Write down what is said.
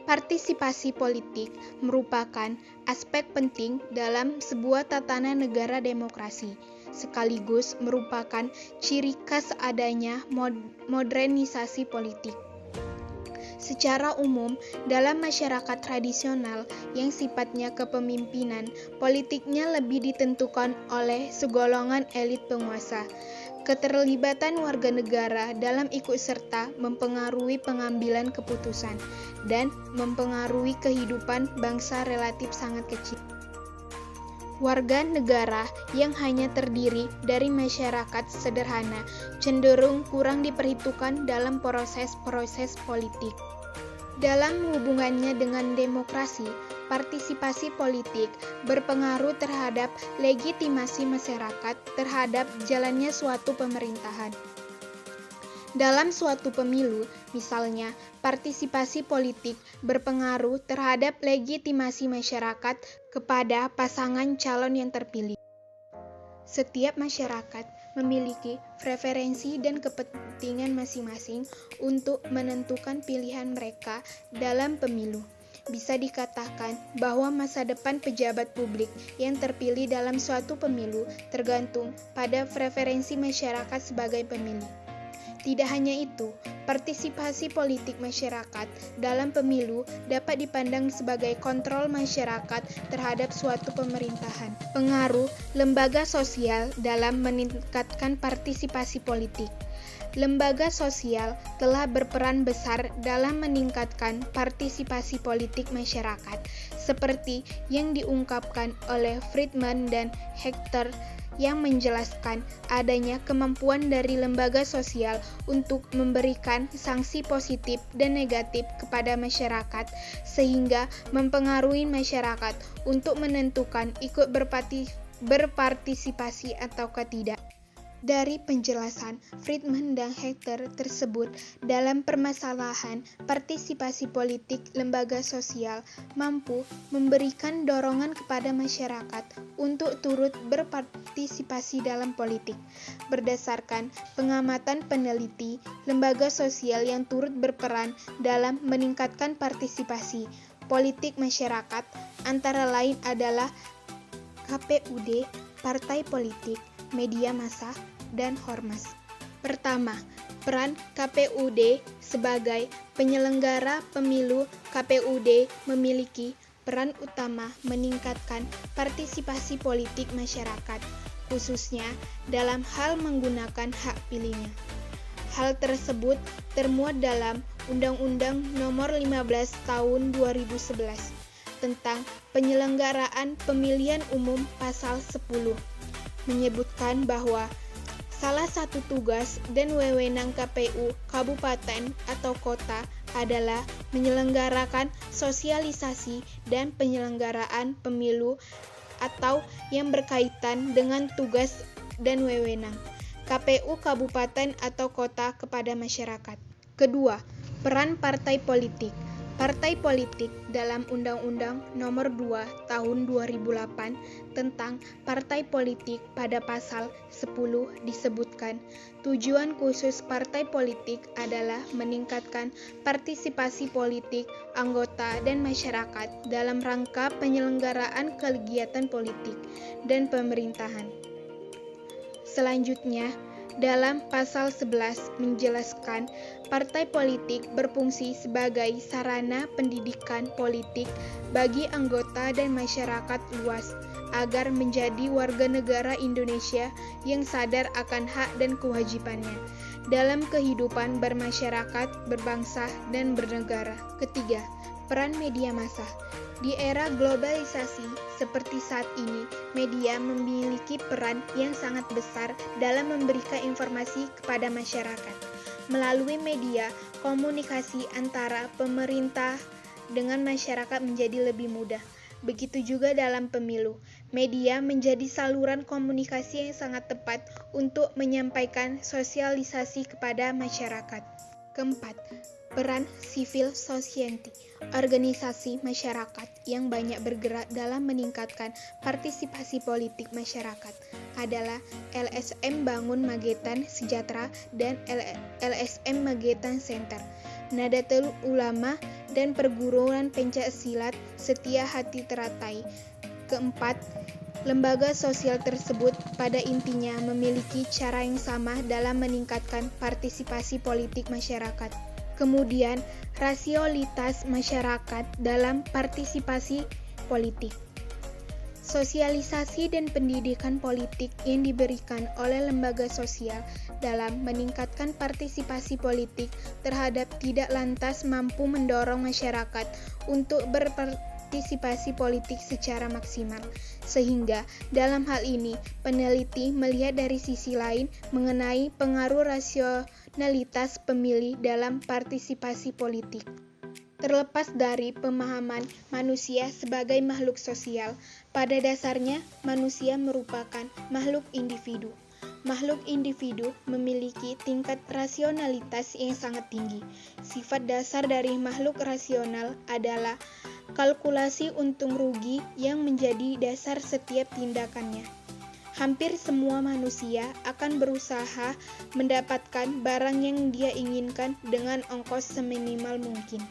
Partisipasi politik merupakan aspek penting dalam sebuah tatanan negara demokrasi, sekaligus merupakan ciri khas adanya modernisasi politik. Secara umum, dalam masyarakat tradisional yang sifatnya kepemimpinan, politiknya lebih ditentukan oleh segolongan elit penguasa. Keterlibatan warga negara dalam ikut serta mempengaruhi pengambilan keputusan dan mempengaruhi kehidupan bangsa relatif sangat kecil. Warga negara yang hanya terdiri dari masyarakat sederhana cenderung kurang diperhitungkan dalam proses-proses politik. Dalam hubungannya dengan demokrasi, partisipasi politik berpengaruh terhadap legitimasi masyarakat terhadap jalannya suatu pemerintahan. Dalam suatu pemilu, misalnya, partisipasi politik berpengaruh terhadap legitimasi masyarakat kepada pasangan calon yang terpilih. Setiap masyarakat memiliki preferensi dan kepentingan masing-masing untuk menentukan pilihan mereka dalam pemilu. Bisa dikatakan bahwa masa depan pejabat publik yang terpilih dalam suatu pemilu tergantung pada preferensi masyarakat sebagai pemilih. Tidak hanya itu, partisipasi politik masyarakat dalam pemilu dapat dipandang sebagai kontrol masyarakat terhadap suatu pemerintahan. Pengaruh lembaga sosial dalam meningkatkan partisipasi politik. Lembaga sosial telah berperan besar dalam meningkatkan partisipasi politik masyarakat, seperti yang diungkapkan oleh Friedman dan Hector yang menjelaskan adanya kemampuan dari lembaga sosial untuk memberikan sanksi positif dan negatif kepada masyarakat sehingga mempengaruhi masyarakat untuk menentukan ikut berpartisipasi atau tidak. Dari penjelasan Friedman dan Hector tersebut, dalam permasalahan partisipasi politik lembaga sosial mampu memberikan dorongan kepada masyarakat untuk turut berpartisipasi dalam politik. Berdasarkan pengamatan peneliti, lembaga sosial yang turut berperan dalam meningkatkan partisipasi politik masyarakat antara lain adalah KPUD, partai politik, media massa, dan ormas. Pertama, peran KPUD sebagai penyelenggara pemilu. KPUD memiliki peran utama meningkatkan partisipasi politik masyarakat, khususnya dalam hal menggunakan hak pilihnya. Hal tersebut termuat dalam Undang-Undang Nomor 15 Tahun 2011 tentang penyelenggaraan pemilihan umum pasal 10. Menyebutkan bahwa salah satu tugas dan wewenang KPU kabupaten atau kota adalah menyelenggarakan sosialisasi dan penyelenggaraan pemilu atau yang berkaitan dengan tugas dan wewenang KPU kabupaten atau kota kepada masyarakat. Kedua, peran partai politik. Partai politik dalam Undang-Undang Nomor 2 Tahun 2008 tentang partai politik pada pasal 10 disebutkan, tujuan khusus partai politik adalah meningkatkan partisipasi politik anggota dan masyarakat dalam rangka penyelenggaraan kegiatan politik dan pemerintahan. Selanjutnya, dalam pasal 11 menjelaskan partai politik berfungsi sebagai sarana pendidikan politik bagi anggota dan masyarakat luas agar menjadi warga negara Indonesia yang sadar akan hak dan kewajibannya dalam kehidupan bermasyarakat, berbangsa, dan bernegara. Ketiga, peran media massa. Di era globalisasi seperti saat ini, media memiliki peran yang sangat besar dalam memberikan informasi kepada masyarakat. Melalui media, komunikasi antara pemerintah dengan masyarakat menjadi lebih mudah. Begitu juga dalam pemilu, media menjadi saluran komunikasi yang sangat tepat untuk menyampaikan sosialisasi kepada masyarakat. Keempat, peran civil society, organisasi masyarakat yang banyak bergerak dalam meningkatkan partisipasi politik masyarakat adalah LSM Bangun Magetan Sejahtera dan LSM Magetan Center, Nahdlatul Ulama, dan perguruan pencaksilat setia hati teratai. Keempat, lembaga sosial tersebut pada intinya memiliki cara yang sama dalam meningkatkan partisipasi politik masyarakat. Kemudian, rasialitas masyarakat dalam partisipasi politik. Sosialisasi dan pendidikan politik yang diberikan oleh lembaga sosial dalam meningkatkan partisipasi politik terhadap tidak lantas mampu mendorong masyarakat untuk berpartisipasi politik secara maksimal. Sehingga dalam hal ini peneliti melihat dari sisi lain mengenai pengaruh rasionalitas pemilih dalam partisipasi politik. Terlepas dari pemahaman manusia sebagai makhluk sosial, pada dasarnya manusia merupakan makhluk individu. Makhluk individu memiliki tingkat rasionalitas yang sangat tinggi. Sifat dasar dari makhluk rasional adalah kalkulasi untung rugi yang menjadi dasar setiap tindakannya. Hampir semua manusia akan berusaha mendapatkan barang yang dia inginkan dengan ongkos seminimal mungkin.